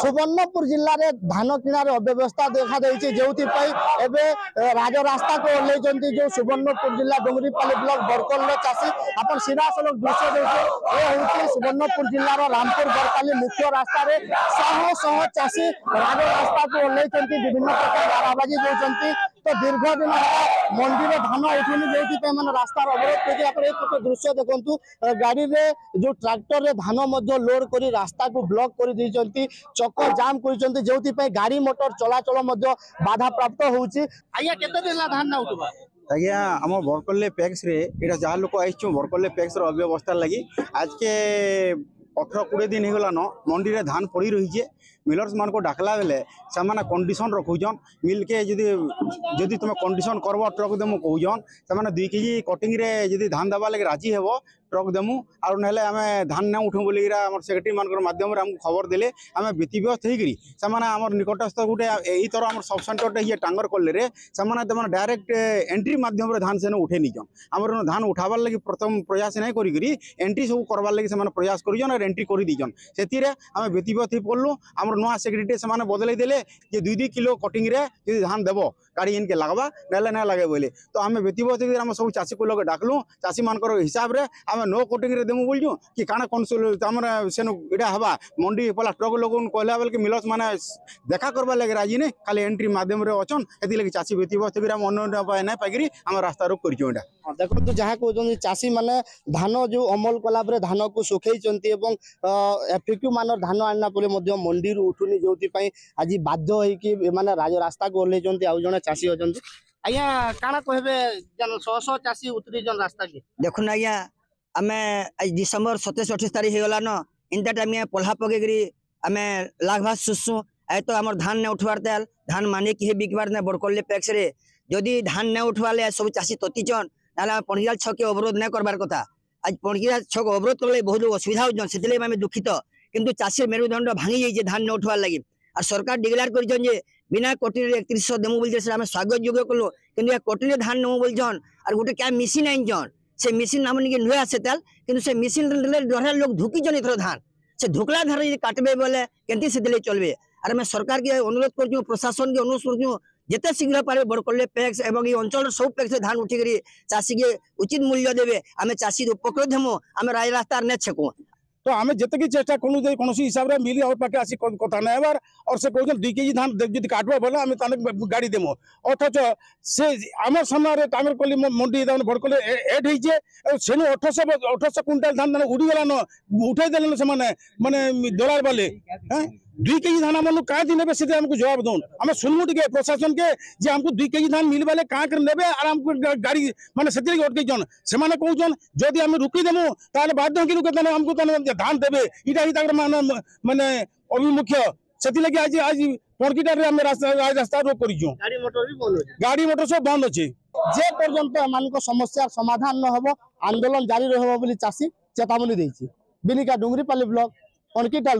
सुवर्णपुर जिले में धान किणार अव्यवस्था देखा देती जो राजरास्ता को ओह्लैंट जो सुवर्णपुर जिला डुंगरीपाली ब्लॉक बरकल चाषी आप सीधा सड़क दृश्य देखिए सुवर्णपुर जिलार रामपुर बरकाली मुख्य रास्ता शह शह चाषी राजरास्ता को ओह्लैंट विभिन्न प्रकार बाराबाजी देते तो दीर्घ दिन मंडी धान उठुनी जो रास्तार अवरोध कर दृश्य देखु गाड़ी में जो ट्रैक्टर रे धान लोड कर रास्ता को ब्लॉक कर चक जाम कर गाड़ी मोटर चलाचल बाधा प्राप्त होउछि। आया केते दिन धान ना उठबा आज्ञा आम बरकल्ले पैक्स रे एटा जहाँ लोक आई बरकल्ले पैक्स अव्यवस्था लगी आज के 18-20 दिन हो गलान मंडी रे धान पड़ी रही है मिलर्स मान को डाकला बेले से कंडीशन रखुन मिल के जदि तुम कंडीशन करब ट्रक देमु कहून से 2 केजी कटिंग रे जदि धान देवा लगे राजी हेबो ट्रक देमु और ना आम धान न उठू बोल सेक्रेटरी मान माध्यम खबर देले आम व्यतीव्यस्त होकर निकटस्थ गोटे यही तरह आम सब सेंटर ये टांगर कले से डायरेक्ट एंट्री माध्यम धान से उठे निजन आमर धान उठाबार लगे प्रथम प्रयास नहीं करी एंट्री सब करवार लगे प्रयास कर एंट्री कर दीजन से आम व्यतीव्यस्त हो पड़लु आम नुआ सेक्रेटरी से बदल देले 2-2 किलो कटिंग रे जो धान देव गाड़ी इनके लगवा ना लगे बोले तो आम व्यतीव्यस्त आम सब चाषी को लगे डाकलु चाषी मान हिसाब से आम 9 कटिंग रे देमु बोलजु कि काना कौन से इटा हवा मंडी पला ट्रक लोग कहला बेल कि मिलर्स माने देखा करवा लगे राजी ने खाली एंट्री माध्यम रे अछन एति लगे चाषी व्यतीव्यस्त हम अन्य उपाय ना पाइकरी आम रास्ता रोक करछो एटा देखो जहाँ कहते चाषी माने धान जो अमल कला धान को सुखई एफिक्यू मान धान आना मंडी उठुनी जो आज बाध्य होने राजरास्ता को ओह्लैंट आउ जड़े चाषी अच्छा आज्ञा काना कहबे 100 चाषी उतरी जन रास्ता के देखुन आज्ञा आम आज डिसेम्बर 27-28 तारीख हो गलान इनता टाइम पल्हा पकईकरी आम लाघभास सुसु आई तो आम धान नहीं उठवार तेल धान माने कि बिकबार ने बरकल्ले पैक्स रे जदि धान नहीं उठवाले सब चाषी ततीचन ना पंडीजाल छक के अवरोध नहीं करबार कथा आज पंडीजाल छक अवरोध करले बहुत असुविधा होजन सेतिले आम दुखित किंतु चाषी मेरुदंड भांगी जाइए धान नहीं उठवार लगी और सरकार डिक्लेयर कर बिना कटिन 3100 देमु बोल आम स्वागत योग्य कलु कि कटिन धान नमु बोलछन और गोटे क्या मेसीन आईन से मेसीन नाम निके नुए आसे तेल किंतु से मेसीन डर लोग धुकीजन एथर धान से धुकला धान यदि काटबे बोले केंती से चलबे और आम सरकार के अनुरोध कर प्रशासन के अनुरोध कर जिते शीघ्र पारे बरकल्ले पैक्स एवं ये अंचल सब पैक्स धान उठिक चाषी के उचित मूल्य देवे आम चाषी उपकृत हेमु आम राजरास्ता ने छेकु तो आम जितकी चेष्टा करूँ कौन हिसाब से मिली और पाखे आसी कथा नार और से कहते 2 केजी धान जी काटवा बोले आम गाड़ी देमु अथच से आम सामने आम कल मंडी बड़कल एड होने 1800 क्विंटाल धान उड़ीगलान उठे देलन से माने दलाल वाले 2 केजी धान आम क्या दिन ने से आमको जवाब दौन आम सुनमु टे प्रशासन के जे आमको 2 केजी धान मिल बाले क्या ने और आमको गाड़ी माने से अटकईन से कहन जदि आम रुकीदेमु ताले बाध्य कि आमको धान देवे इटा माने अभिमुख्य से आज आज पणकीटार रास्ता रोक कर गाड़ी मोटर सब बंद अच्छे जे पर्यंत एम समस्या समाधान न हो आंदोलन जारी रही चाषी चेतावनी देछि। बिनिका डुंगरीपाली ब्लॉक पणकीटाल।